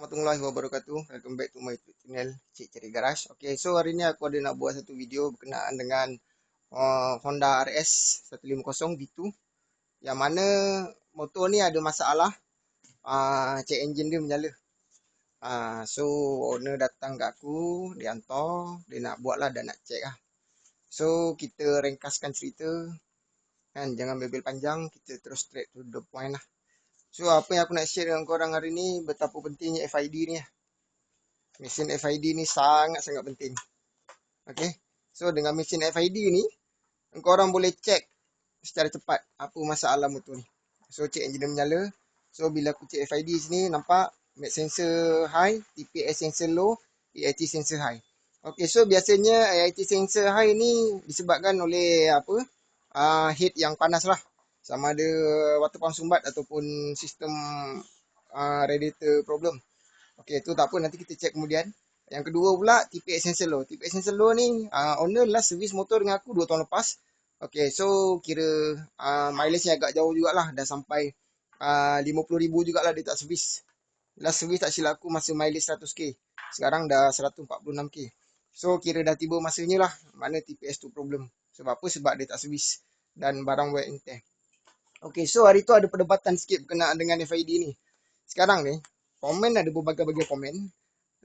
Warahmatullahi wabarakatuh. Welcome back to my YouTube channel Cik Ceri Garage. Okay, so hari ni aku ada nak buat satu video berkenaan dengan Honda RS 150 V2 yang mana motor ni ada masalah, check engine dia menyala. So owner datang kat aku, dia hantar, dia nak buat lah dan nak check lah. So kita ringkaskan cerita kan, jangan bebel panjang, kita terus straight to the point lah. So apa yang aku nak share dengan korang hari ni, betapa pentingnya FID ni lah. Mesin FID ni sangat-sangat penting. Okay. So dengan mesin FID ni, korang boleh check secara cepat apa masalah motor ni. So check engine menyala. So bila aku check FID sini, nampak max sensor high, TPS sensor low, AIT sensor high. Okay, so biasanya AIT sensor high ni disebabkan oleh apa? Heat yang panas lah. Sama ada water pump sumbat ataupun sistem radiator problem. Okay, tu tak apa, nanti kita check kemudian. Yang kedua pula, TPS sensor low. TPS sensor low ni, owner last service motor dengan aku 2 tahun lepas. Okay, so kira mileage nya agak jauh jugalah. Dah sampai 50,000 jugalah dia tak servis. Last service tak silap aku masa mileage 100k. Sekarang dah 146k. So kira dah tiba masanya lah mana TPS tu problem. Sebab apa? Sebab dia tak servis. Dan barang wear and tear. Okay, so hari tu ada perdebatan sikit berkenaan dengan FID ni. Sekarang ni, komen ada berbagai-bagai komen.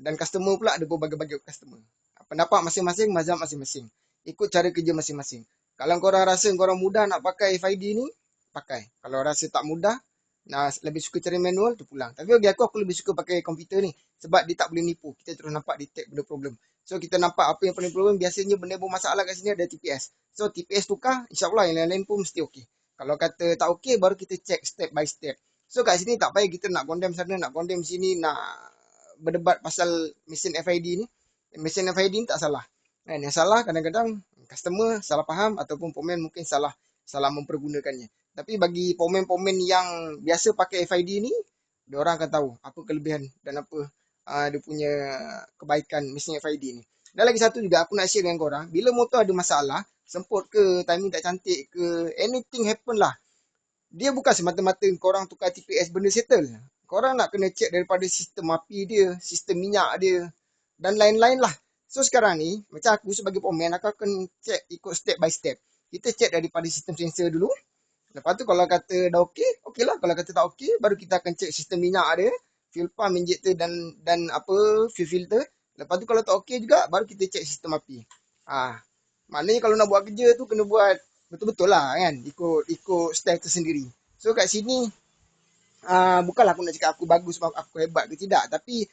Dan customer pula ada berbagai-bagai customer. Pendapat masing-masing, mazhab masing-masing. Ikut cara kerja masing-masing. Kalau korang rasa korang mudah nak pakai FID ni, pakai. Kalau rasa tak mudah, lebih suka cara manual, tu pulang. Tapi bagi aku lebih suka pakai komputer ni. Sebab dia tak boleh nipu. Kita terus nampak detect benda problem. So kita nampak apa yang paling problem. Biasanya benda bermasalah kat sini ada TPS. So TPS tukar, insyaAllah yang lain-lain pun mesti okey. Kalau kata tak okey, baru kita check step by step. So kat sini tak payah kita nak condemn sana, nak condemn sini, nak berdebat pasal mesin FID ni. Mesin FID ni tak salah. Kan? Yang salah kadang-kadang customer salah faham ataupun pemen mungkin salah mempergunakannya. Tapi bagi pemen-pemen yang biasa pakai FID ni, dia orang akan tahu apa kelebihan dan apa dia punya kebaikan mesin FID ni. Dan lagi satu juga aku nak share dengan korang, bila motor ada masalah, semput ke, timing tak cantik ke, anything happen lah. Dia bukan semata-mata korang tukar TPS benda settle. Korang nak kena check daripada sistem api dia, sistem minyak dia dan lain-lain lah. So sekarang ni, macam aku sebagai pemen, aku akan check ikut step by step. Kita check daripada sistem sensor dulu. Lepas tu kalau kata dah okey, okey lah. Kalau kata tak okey, baru kita akan check sistem minyak dia, fuel pump, injector dan apa, fuel filter. Lepas tu kalau tak okey juga, baru kita check sistem api. Maknanya kalau nak buat kerja tu kena buat betul-betul lah kan, ikut step tersendiri. So kat sini bukanlah aku nak cakap aku bagus, aku hebat ke tidak, tapi